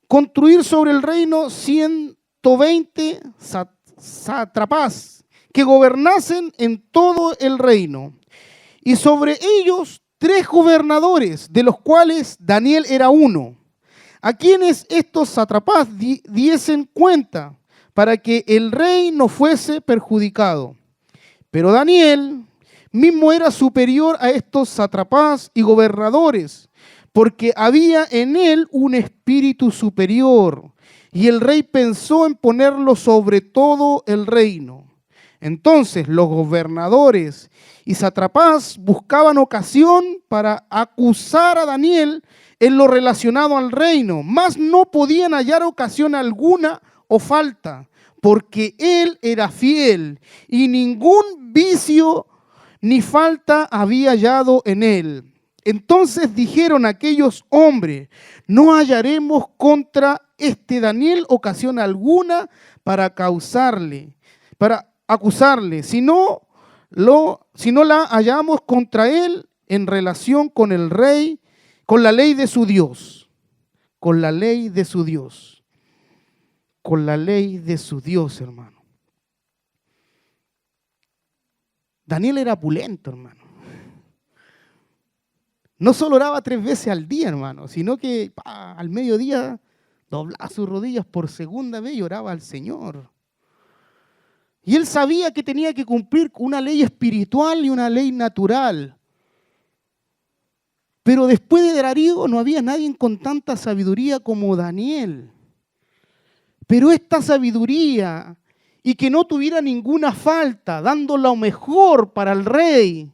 construir sobre el reino 120 sátrapas que gobernasen en todo el reino, y sobre ellos 3 gobernadores, de los cuales Daniel era uno, a quienes estos sátrapas diesen cuenta, para que el rey no fuese perjudicado. Pero Daniel mismo era superior a estos sátrapas y gobernadores, porque había en él un espíritu superior, y el rey pensó en ponerlo sobre todo el reino. Entonces los gobernadores y sátrapas buscaban ocasión para acusar a Daniel en lo relacionado al reino, mas no podían hallar ocasión alguna o falta, porque él era fiel y ningún vicio ni falta había hallado en él. Entonces dijeron aquellos hombres, no hallaremos contra este Daniel ocasión alguna para acusarle, si no la hallamos contra él en relación con el rey, con la ley de su Dios, con la ley de su Dios, con la ley de su Dios, hermano. Daniel era opulento, hermano. No solo oraba 3 veces al día, hermano, sino que al mediodía doblaba sus rodillas por segunda vez y oraba al Señor. Y él sabía que tenía que cumplir una ley espiritual y una ley natural. Pero después de Darío no había nadie con tanta sabiduría como Daniel. Pero esta sabiduría, y que no tuviera ninguna falta, dando lo mejor para el rey,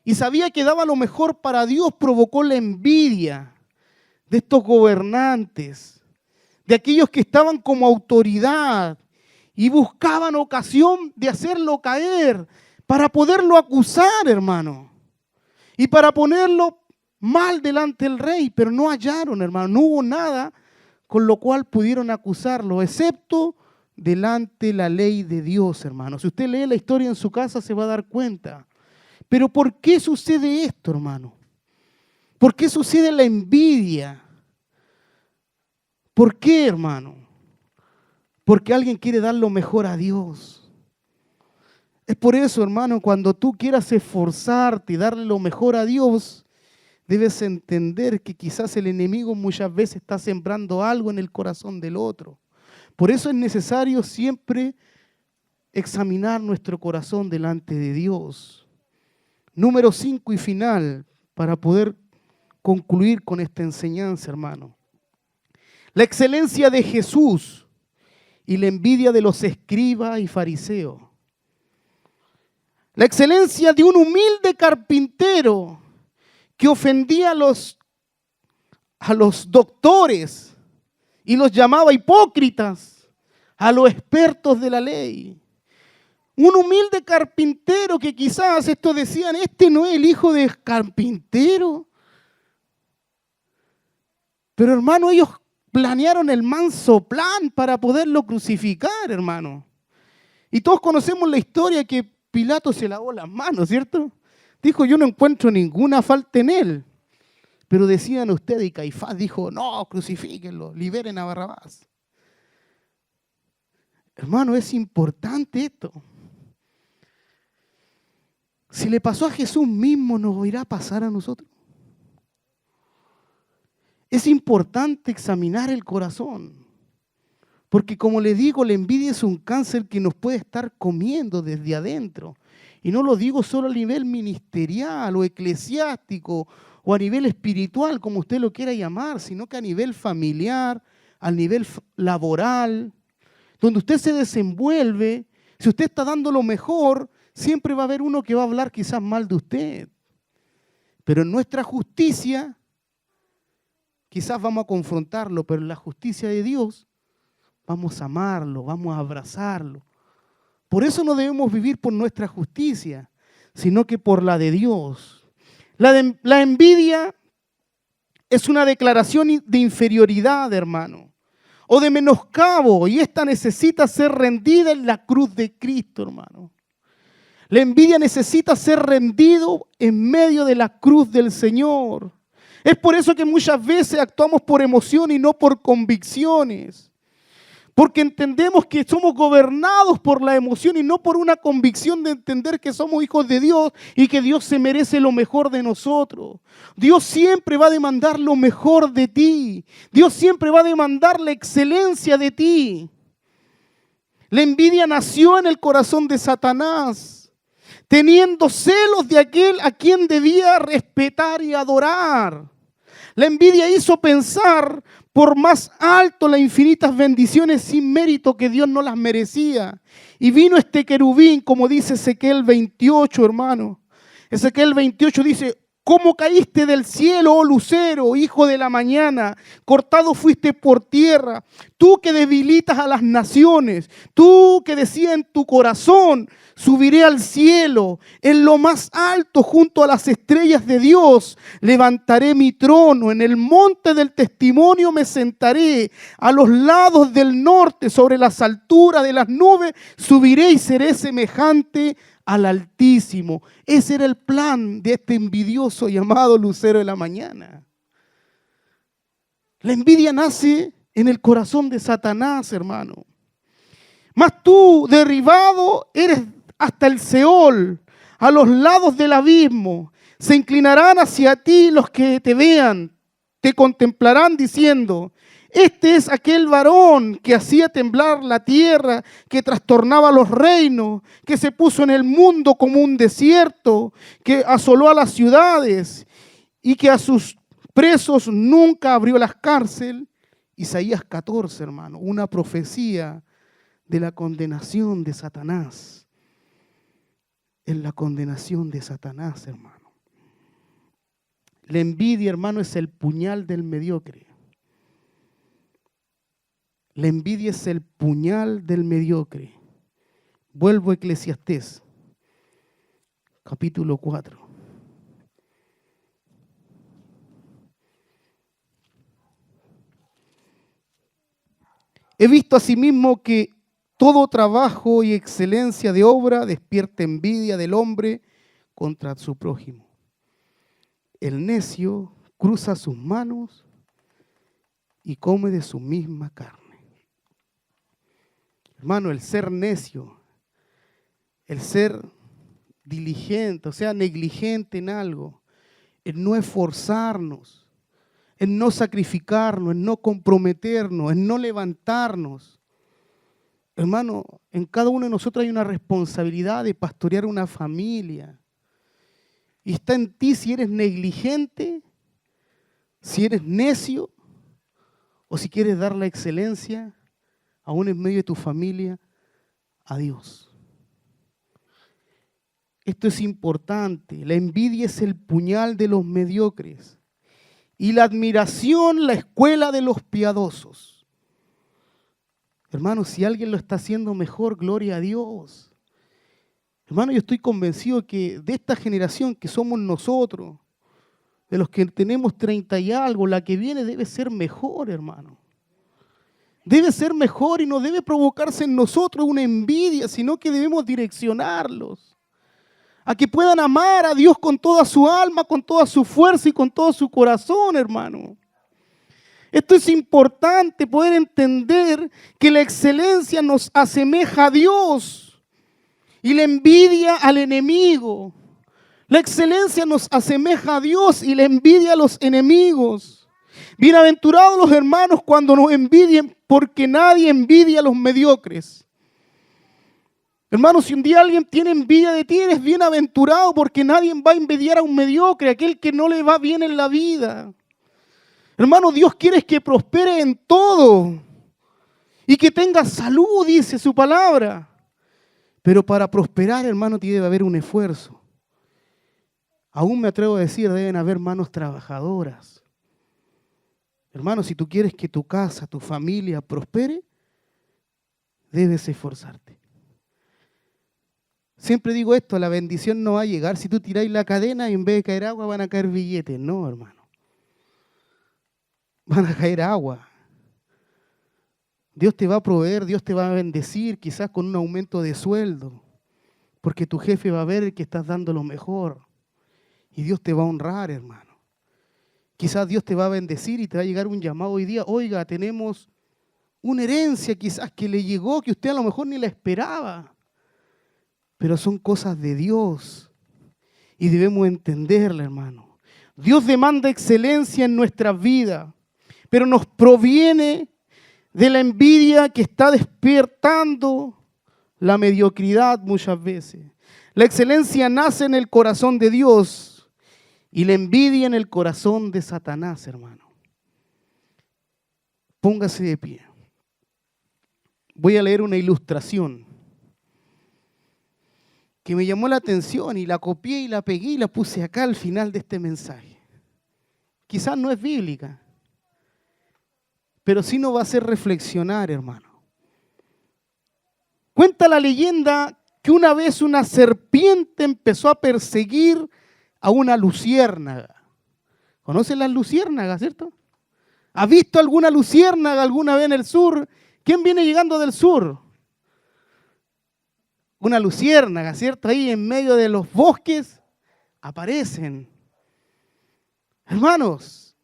y sabía que daba lo mejor para Dios, provocó la envidia de estos gobernantes, de aquellos que estaban como autoridad y buscaban ocasión de hacerlo caer para poderlo acusar, hermano, y para ponerlo mal delante del rey, pero no hallaron, hermano, no hubo nada con lo cual pudieron acusarlo, excepto delante la ley de Dios, hermano. Si usted lee la historia en su casa se va a dar cuenta. Pero ¿por qué sucede esto, hermano? ¿Por qué sucede la envidia? ¿Por qué, hermano? Porque alguien quiere dar lo mejor a Dios. Es por eso, hermano, cuando tú quieras esforzarte y darle lo mejor a Dios, debes entender que quizás el enemigo muchas veces está sembrando algo en el corazón del otro. Por eso es necesario siempre examinar nuestro corazón delante de Dios. Número 5 y final, para poder concluir con esta enseñanza, hermano. La excelencia de Jesús y la envidia de los escribas y fariseos. La excelencia de un humilde carpintero que ofendía a los doctores y los llamaba hipócritas, a los expertos de la ley. Un humilde carpintero que quizás estos decían, este no es el hijo de carpintero. Pero hermano, ellos planearon el manso plan para poderlo crucificar, hermano. Y todos conocemos la historia que Pilato se lavó las manos, ¿cierto? Dijo, yo no encuentro ninguna falta en él. Pero decían ustedes, y Caifás dijo, no, crucifíquenlo, liberen a Barrabás. Hermano, es importante esto. Si le pasó a Jesús mismo, ¿nos irá a pasar a nosotros? Es importante examinar el corazón. Porque como le digo, la envidia es un cáncer que nos puede estar comiendo desde adentro. Y no lo digo solo a nivel ministerial o eclesiástico o a nivel espiritual, como usted lo quiera llamar, sino que a nivel familiar, a nivel laboral, donde usted se desenvuelve. Si usted está dando lo mejor, siempre va a haber uno que va a hablar quizás mal de usted. Pero en nuestra justicia, quizás vamos a confrontarlo, pero en la justicia de Dios, vamos a amarlo, vamos a abrazarlo. Por eso no debemos vivir por nuestra justicia, sino que por la de Dios. La envidia es una declaración de inferioridad, hermano, o de menoscabo, y esta necesita ser rendida en la cruz de Cristo, hermano. La envidia necesita ser rendido en medio de la cruz del Señor. Es por eso que muchas veces actuamos por emoción y no por convicciones. Porque entendemos que somos gobernados por la emoción y no por una convicción de entender que somos hijos de Dios y que Dios se merece lo mejor de nosotros. Dios siempre va a demandar lo mejor de ti. Dios siempre va a demandar la excelencia de ti. La envidia nació en el corazón de Satanás, teniendo celos de aquel a quien debía respetar y adorar. La envidia hizo pensar por más alto las infinitas bendiciones sin mérito que Dios no las merecía. Y vino este querubín, como dice Ezequiel 28, hermano. Ezequiel 28 dice, ¿cómo caíste del cielo, oh lucero, hijo de la mañana? Cortado fuiste por tierra. Tú que debilitas a las naciones, tú que decías en tu corazón, subiré al cielo, en lo más alto junto a las estrellas de Dios, levantaré mi trono, en el monte del testimonio me sentaré, a los lados del norte, sobre las alturas de las nubes, subiré y seré semejante al Altísimo. Ese era el plan de este envidioso llamado lucero de la mañana. La envidia nace en el corazón de Satanás, hermano. Mas tú, derribado, eres hasta el Seol, a los lados del abismo. Se inclinarán hacia ti los que te vean, te contemplarán diciendo, este es aquel varón que hacía temblar la tierra, que trastornaba los reinos, que se puso en el mundo como un desierto, que asoló a las ciudades y que a sus presos nunca abrió las cárceles. Isaías 14, hermano, una profecía de la condenación de Satanás. En la condenación de Satanás, hermano. La envidia, hermano, es el puñal del mediocre. La envidia es el puñal del mediocre. Vuelvo a Eclesiastés, capítulo 4. He visto asimismo que todo trabajo y excelencia de obra despierta envidia del hombre contra su prójimo. El necio cruza sus manos y come de su misma carne. Hermano, el ser necio, el ser diligente, o sea, negligente en algo, el no esforzarnos, el no sacrificarnos, el no comprometernos, el no levantarnos. Hermano, en cada uno de nosotros hay una responsabilidad de pastorear una familia. Y está en ti si eres negligente, si eres necio, o si quieres dar la excelencia, aún en medio de tu familia, a Dios. Esto es importante. La envidia es el puñal de los mediocres. Y la admiración, la escuela de los piadosos. Hermano, si alguien lo está haciendo mejor, gloria a Dios. Hermano, yo estoy convencido que de esta generación que somos nosotros, de los que tenemos 30 y algo, la que viene debe ser mejor, hermano. Debe ser mejor y no debe provocarse en nosotros una envidia, sino que debemos direccionarlos a que puedan amar a Dios con toda su alma, con toda su fuerza y con todo su corazón, hermano. Esto es importante, poder entender que la excelencia nos asemeja a Dios y la envidia al enemigo. La excelencia nos asemeja a Dios y la envidia a los enemigos. Bienaventurados los hermanos cuando nos envidien, porque nadie envidia a los mediocres. Hermanos, si un día alguien tiene envidia de ti, eres bienaventurado, porque nadie va a envidiar a un mediocre, aquel que no le va bien en la vida. Hermano, Dios quiere que prospere en todo y que tenga salud, dice su palabra. Pero para prosperar, hermano, debe haber un esfuerzo. Aún me atrevo a decir, deben haber manos trabajadoras. Hermano, si tú quieres que tu casa, tu familia prospere, debes esforzarte. Siempre digo esto, la bendición no va a llegar si tú tiráis la cadena y en vez de caer agua van a caer billetes. No, hermano. Van a caer agua. Dios te va a proveer, Dios te va a bendecir, quizás con un aumento de sueldo, porque tu jefe va a ver que estás dando lo mejor y Dios te va a honrar, hermano. Quizás Dios te va a bendecir y te va a llegar un llamado hoy día. Oiga, tenemos una herencia quizás que le llegó, que usted a lo mejor ni la esperaba, pero son cosas de Dios y debemos entenderla, hermano. Dios demanda excelencia en nuestra vida, pero nos proviene de la envidia que está despertando la mediocridad muchas veces. La excelencia nace en el corazón de Dios y la envidia en el corazón de Satanás, hermano. Póngase de pie. Voy a leer una ilustración que me llamó la atención y la copié y la pegué y la puse acá al final de este mensaje. Quizás no es bíblica, pero sí nos va a hacer reflexionar, hermano. Cuenta la leyenda que una vez una serpiente empezó a perseguir a una luciérnaga. ¿Conocen las luciérnagas, cierto? ¿Has visto alguna luciérnaga alguna vez en el sur? ¿Quién viene llegando del sur? Una luciérnaga, ¿cierto? Ahí en medio de los bosques aparecen. Hermanos,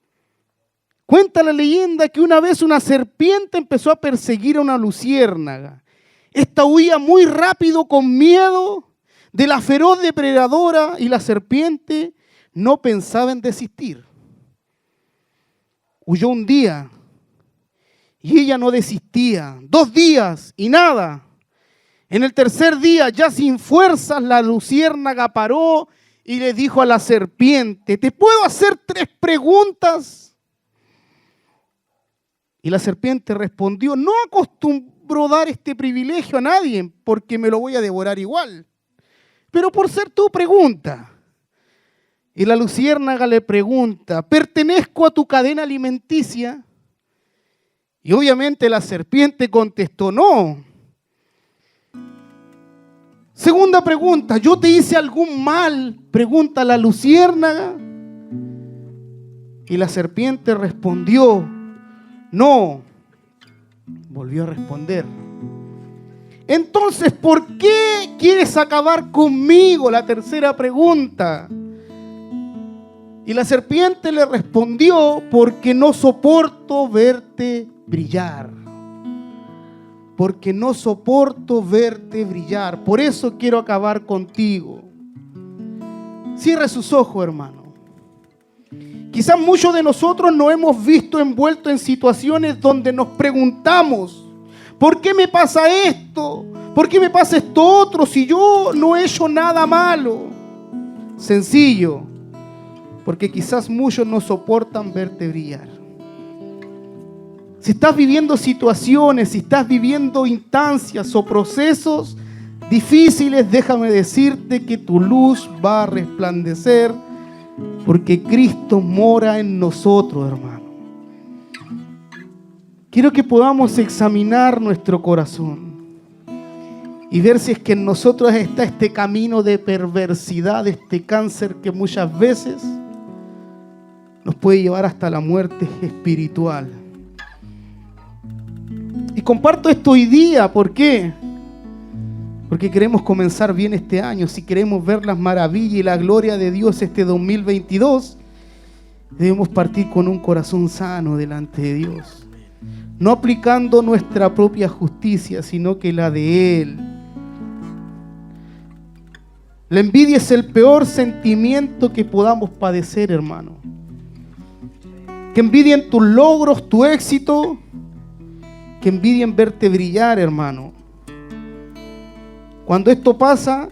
cuenta la leyenda que una vez una serpiente empezó a perseguir a una luciérnaga. Esta huía muy rápido con miedo de la feroz depredadora y la serpiente no pensaba en desistir. Huyó un día y ella no desistía. 2 días y nada. En el 3er día, ya sin fuerzas, la luciérnaga paró y le dijo a la serpiente: ¿te puedo hacer 3 preguntas? Y la serpiente respondió: no acostumbro dar este privilegio a nadie porque me lo voy a devorar igual, pero por ser tu pregunta. Y la luciérnaga le pregunta: ¿pertenezco a tu cadena alimenticia? Y obviamente la serpiente contestó: no. Segunda pregunta: ¿yo te hice algún mal? Pregunta la luciérnaga. Y la serpiente respondió: no. Volvió a responder: entonces, ¿por qué quieres acabar conmigo? La tercera pregunta. Y la serpiente le respondió: porque no soporto verte brillar. Porque no soporto verte brillar. Por eso quiero acabar contigo. Cierre sus ojos, hermano. Quizás muchos de nosotros nos hemos visto envueltos en situaciones donde nos preguntamos: ¿por qué me pasa esto? ¿Por qué me pasa esto otro si yo no he hecho nada malo? Sencillo, porque quizás muchos no soportan verte brillar. Si estás viviendo situaciones, si estás viviendo instancias o procesos difíciles, déjame decirte que tu luz va a resplandecer porque Cristo mora en nosotros, hermano. Quiero que podamos examinar nuestro corazón y ver si es que en nosotros está este camino de perversidad, este cáncer que muchas veces nos puede llevar hasta la muerte espiritual. Y comparto esto hoy día, ¿por qué? Porque queremos comenzar bien este año. Si queremos ver las maravillas y la gloria de Dios este 2022, debemos partir con un corazón sano delante de Dios. No aplicando nuestra propia justicia, sino que la de Él. La envidia es el peor sentimiento que podamos padecer, hermano. Que envidien tus logros, tu éxito. Que envidien verte brillar, hermano. Cuando esto pasa,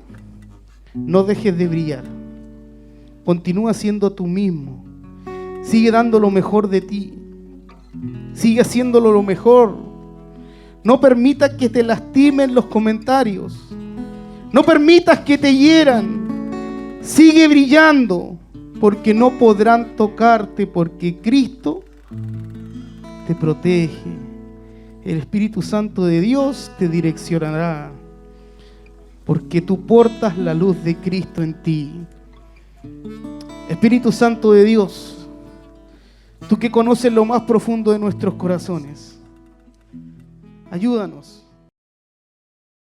no dejes de brillar. Continúa siendo tú mismo. Sigue dando lo mejor de ti. Sigue haciéndolo lo mejor. No permitas que te lastimen los comentarios. No permitas que te hieran. Sigue brillando, porque no podrán tocarte, porque Cristo te protege. El Espíritu Santo de Dios te direccionará, porque tú portas la luz de Cristo en ti. Espíritu Santo de Dios, tú que conoces lo más profundo de nuestros corazones, ayúdanos